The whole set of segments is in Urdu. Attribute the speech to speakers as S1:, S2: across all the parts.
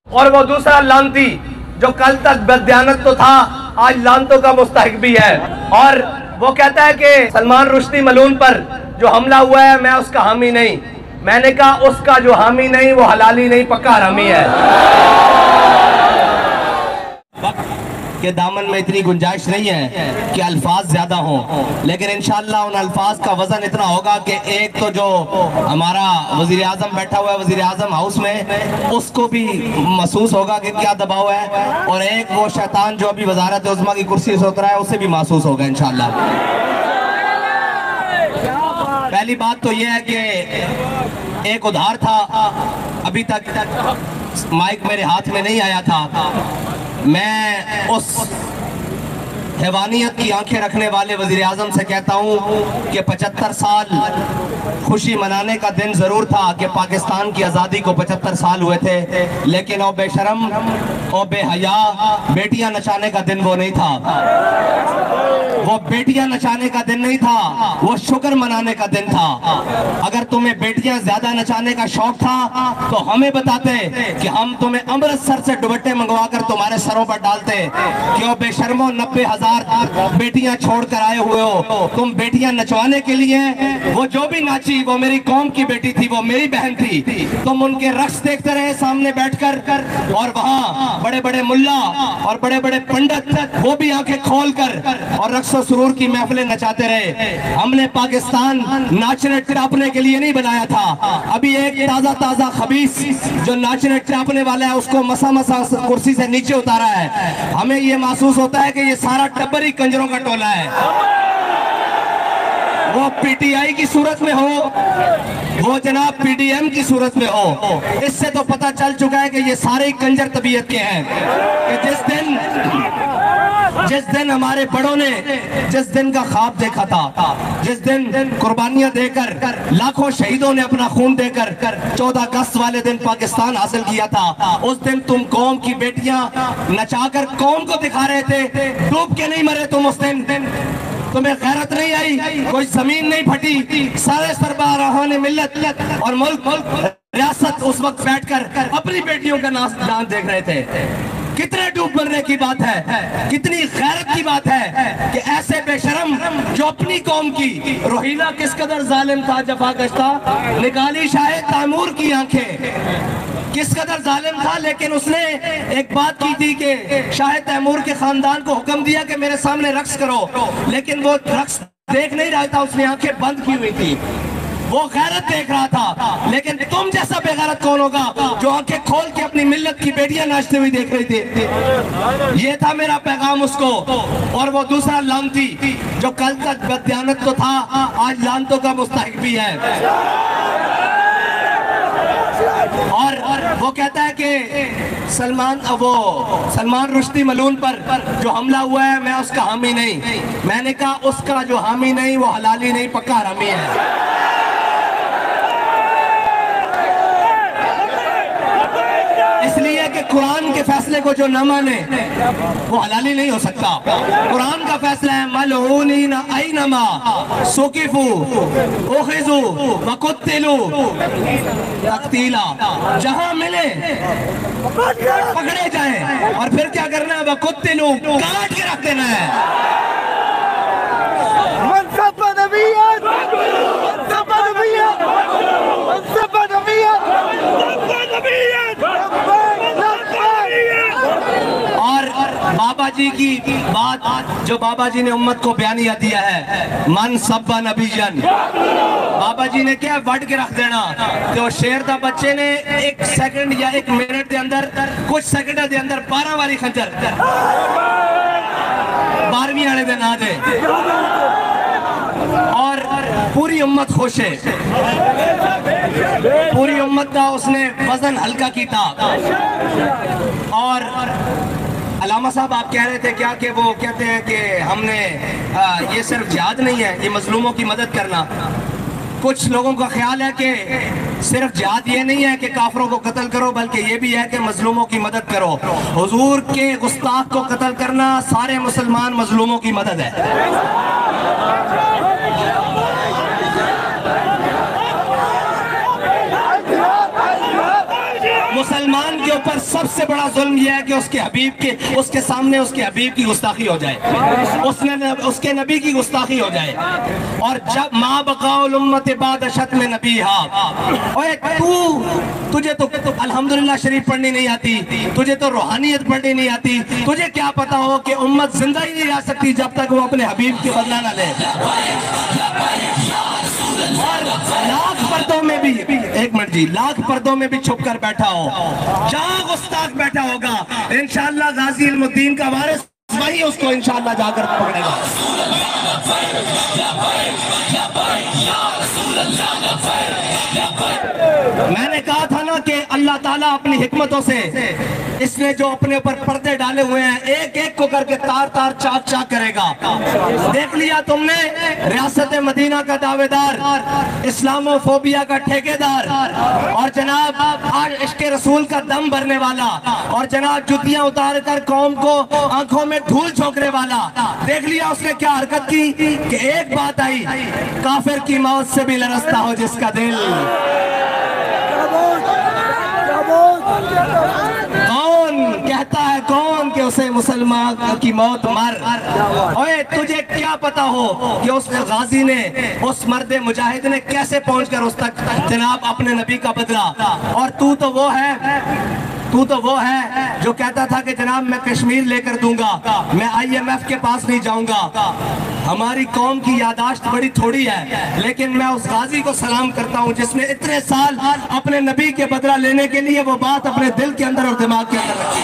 S1: اور وہ دوسرا لانتی جو کل تک بددیانت تو تھا آج لانتوں کا مستحق بھی ہے، اور وہ کہتا ہے کہ سلمان رشدی ملعون پر جو حملہ ہوا ہے میں اس کا حامی نہیں۔ میں نے کہا اس کا جو حامی نہیں وہ حلالی نہیں پکا حرامی ہے۔ کہ دامن میں اتنی گنجائش نہیں ہے کہ الفاظ زیادہ ہوں، لیکن انشاءاللہ ان الفاظ کا وزن اتنا ہوگا کہ ایک تو جو ہمارا وزیر اعظم بیٹھا ہوا ہے وزیر اعظم ہاؤس میں، اس کو بھی محسوس ہوگا کہ کیا دباؤ ہے، اور ایک وہ شیطان جو ابھی وزارت عظمیٰ کی کرسی سے اترا ہے اسے بھی محسوس ہوگا انشاءاللہ۔ پہلی بات تو یہ ہے کہ ایک ادھار تھا، ابھی تک مائک میرے ہاتھ میں نہیں آیا تھا۔ میں اس حیوانیت کی آنکھیں رکھنے والے وزیر اعظم سے کہتا ہوں کہ 75 سال خوشی منانے کا دن ضرور تھا کہ پاکستان کی آزادی کو 75 سال ہوئے تھے، لیکن او بے شرم او بے حیا بیٹیاں نچانے کا دن وہ نہیں تھا، وہ بیٹیاں نچانے کا دن نہیں تھا، وہ شکر منانے کا دن تھا۔ اگر تمہیں بیٹیاں زیادہ نچانے کا شوق تھا تو ہمیں بتاتے کہ ہم تمہیں امرتسر سے دوپٹے منگوا کر تمہارے سروں پر ڈالتے کہ او بے شرمو 90,000 بیٹیاں چھوڑ کر آئے ہوئے ہو، تم بیٹیاں نچوانے کے لیے، وہ جو بھی ناچی وہ میری قوم کی بیٹی تھی، وہ میری بہن تھی، تم ان کے رقص دیکھتے رہے سامنے بیٹھ کر، اور وہاں بڑے بڑے ملا اور بڑے بڑے پنڈت وہ بھی آنکھیں کھول کر اور رقص و سرور کی محفلیں نچاتے رہے۔ ہم نے پاکستان ناچنے ٹراپنے کے لیے نہیں بنایا تھا، ابھی ایک تازہ خبیث جو ناچنے ٹراپنے والا ہے اس کو مسا کرسی سے نیچے اتارا ہے۔ ہمیں یہ محسوس ہوتا ہے کہ یہ سارا ٹبر ہی کنجروں کا ٹولہ ہے، وہ پی ٹی آئی کی صورت میں ہو، وہ جناب پی ڈی ایم کی صورت میں ہو، اس سے تو پتہ چل چکا ہے کہ یہ سارے کنجر طبیعت کے ہیں، کہ جس دن ہمارے بڑوں نے جس دن کا خواب دیکھا تھا، جس دن قربانیاں دے کر لاکھوں شہیدوں نے اپنا خون دے کر 14 اگست والے دن پاکستان حاصل کیا تھا، اس دن تم قوم کی بیٹیاں نچا کر قوم کو دکھا رہے تھے، ڈوب کے نہیں مرے تم اس دن، تمہیں غیرت نہیں آئی، کوئی زمین نہیں پھٹی، سارے سربراہان ملت اور ملک ریاست اس وقت بیٹھ کر اپنی بیٹیوں کا نام دیکھ رہے تھے۔ کتنے ڈوب مرنے کی بات ہے، کتنی غیرت کی بات ہے کہ ایسے بے شرم جو اپنی قوم کی، روہیلا کس قدر ظالم تھا جفاکش تھا، نکالی شاہ تیمور کی آنکھیں، کس قدر ظالم تھا، لیکن اس نے ایک بات کی تھی کہ شاہ تیمور کے خاندان کو حکم دیا کہ میرے سامنے رقص کرو، لیکن وہ رقص دیکھ نہیں رہا تھا، اس نے آنکھیں بند کی ہوئی تھی، وہ غیرت دیکھ رہا تھا۔ لیکن تم جیسا بے غیرت کون ہوگا جو آنکھیں کھول کے اپنی ملت کی بیٹیاں ناچتے ہوئی دیکھ رہی تھی۔ یہ تھا میرا پیغام اس کو، اور وہ دوسرا لانتی جو کل تک بددیانت تو تھا آج لانتوں کا مستحق بھی ہے، اور وہ کہتا ہے کہ سلمان رشدی ملعون پر جو حملہ ہوا ہے میں اس کا حامی نہیں۔ میں نے کہا اس کا جو حامی نہیں وہ حلالی نہیں پکا حرامی ہے۔ اس لیے کہ قرآن کے فیصلے کو جو نہ مانے وہ حلالی نہیں ہو سکتا۔ قرآن کا فیصلہ ہے ملعونین اینما ثقفوا اخذوا وقتلوا تقتیلا، جہاں ملے پکڑے جائیں، اور پھر کیا کرنا ہے، وقتلوا کاٹ کے رکھ دینا ہے۔
S2: منصب نبیت، منصب نبیت، منصب نبیت، منصب نبیت،
S1: اور بابا جی کی بات جو بابا جی نے امت کو بیانیہ دیا ہے، من سب نبیًا، بابا جی نے کیا وڈ کے رکھ دینا، تو شیر دا بچے نے 1 سیکنڈ یا 1 منٹ دے اندر کچھ سیکنڈ دے اندر 12 والی خنجر 12ویں آنے دن آ دے، اور پوری امت خوش ہے، پوری امت کا اس نے وزن ہلکا کیتا۔ اور علامہ صاحب آپ کہہ رہے تھے کیا کہ وہ کہتے ہیں کہ ہم نے یہ صرف جہاد نہیں ہے، یہ مظلوموں کی مدد کرنا۔ کچھ لوگوں کا خیال ہے کہ صرف جہاد یہ نہیں ہے کہ کافروں کو قتل کرو، بلکہ یہ بھی ہے کہ مظلوموں کی مدد کرو۔ حضور کے گستاخ کو قتل کرنا سارے مسلمان مظلوموں کی مدد ہے۔ مسلمان مسلمان کے اوپر سب سے بڑا ظلم یہ ہے کہ اس کے سامنے اس کے حبیب کی گستاخی ہو جائے، اس کے نبی کی گستاخی ہو جائے۔ اور جب ما بقاء الامت بعد شتم نبیہا، تجھے تو الحمدللہ شریف پڑھنی نہیں آتی، تجھے تو روحانیت پڑھنی نہیں آتی، تجھے کیا پتا ہو کہ امت زندہ ہی نہیں رہ سکتی جب تک وہ اپنے حبیب کے بدلہ نہ لے۔ اور لاکھ پردوں میں بھی، ایک منٹ جی، لاکھ پردوں میں بھی چھپ کر بیٹھا ہو، جہاں گستاخ بیٹھا ہوگا انشاءاللہ غازی علم الدین کا وارث وہی اس کو انشاءاللہ جا کر پکڑے گا۔ میں نے کہا تھا نا کہ اللہ تعالیٰ اپنی حکمتوں سے اس نے جو اپنے اوپر پردے ڈالے ہوئے ہیں ایک ایک کو کر کے تار تار چاک چاک کرے گا۔ دیکھ لیا تم نے ریاست مدینہ کا دعوے دار، اسلامو فوبیا کا ٹھیکیدار، اور جناب آج عشق رسول کا دم بھرنے والا، اور جناب جتیاں اتار کر قوم کو آنکھوں میں دھول جھونکنے والا، دیکھ لیا اس نے کیا حرکت کی کہ ایک بات آئی، کافر کی موت سے بھی لرزتا ہو جس کا دل۔ کون کہتا ہے کون کہ اسے مسلمان کی موت مر؟ اوے تجھے کیا پتا ہو کہ اس غازی نے، اس مرد مجاہد نے کیسے پہنچ کر اس تک جناب اپنے نبی کا بدلا؟ اور تو تو وہ ہے جو کہتا تھا کہ جناب میں کشمیر لے کر دوں گا، میں IMF کے پاس نہیں جاؤں گا۔ ہماری قوم کی یاداشت بڑی تھوڑی ہے، لیکن میں اس غازی کو سلام کرتا ہوں جس نے اتنے سال اپنے نبی کے بدلہ لینے کے لیے وہ بات اپنے دل کے اندر اور دماغ کے اندر رکھی۔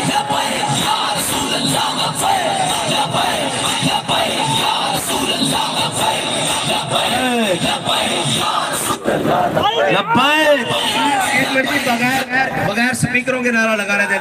S1: لبیک ایک منٹ بغیر سپیکروں کے نعرہ لگا رہے تھے۔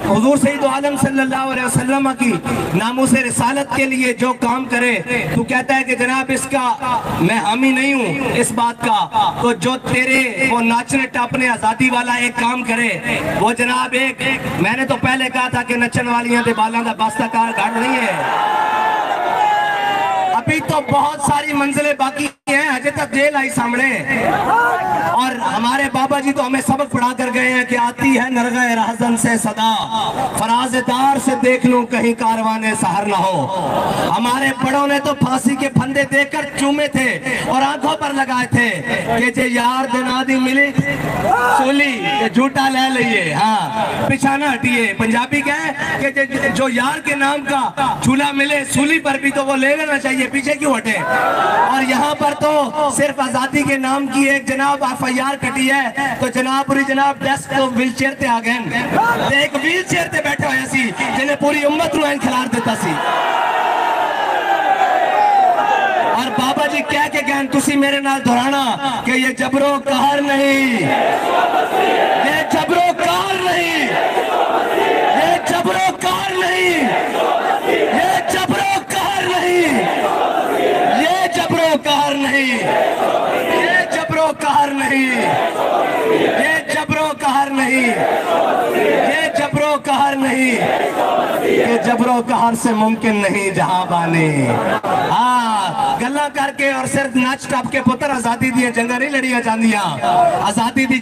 S1: حضور سید عالم صلی اللہ علیہ وسلم کی ناموس رسالت کے لیے جو کام کرے، تو کہتا ہے کہ جناب اس کا میں حامی نہیں ہوں اس بات کا، تو جو تیرے وہ ناچنے ٹاپنے آزادی والا ایک کام کرے، وہ جناب ایک میں نے تو پہلے کہا تھا کہ نچن والیاں دے بالاں دا باستہ کار گھاٹ نہیں ہے، ابھی تو بہت ساری منزلیں باقی ہیں، ہجے تک جیل آئی سامنے۔ اور ہمارے بابا جی تو ہمیں سبق پڑھا کر گئے ہیں کہ آتی ہے نرغہ رہزن سے صدا، فراز دار سے دیکھ لوں کہیں کارواں سحر نہ ہو۔ ہمارے بڑوں نے تو پھانسی کے پھندے دیکھ کر چومے تھے اور آنکھوں پر لگائے تھے کہ جے یار دنا دی ملی سولی جھوٹا لے لئیے، ہاں پچھانا ہٹیے۔ پنجابی کہے کہ جو یار کے نام کا جھولا ملے سولی پر بھی تو وہ لے لینا چاہیے، پیچھے کیوں ہٹے؟ اور یہاں پر تو صرف آزادی کے نام کی ایک جناب FIR کٹی ہے، تو جناب پوری جناب ڈیسک تو ویل چیئر تے آ گئے، ایک ویل چیئر تے بیٹھے ہوئے سی جنہیں پوری امت رو انکھلار دیتا سی۔ اور بابا جی کہہ کے گئے تسی میرے نال دہرانا کہ یہ جبر و قہر نہیں، یہ جبر و قہر نہیں، یہ جبر و قہر نہیں، یہ جبر و قہر نہیں، یہ جبر و قہر نہیں، یہ جبر و قہر نہیں، یہ جبر و قہر نہیں، یہ جبر و قہر نہیں، یہ جبر و قہر سے ممکن نہیں جہاں بانے۔ ہاں گلہ کر کے اور صرف ناچ ٹاپ کے پتر آزادی دیئے جنگا نہیں لڑیاں چاندیاں، آزادی دی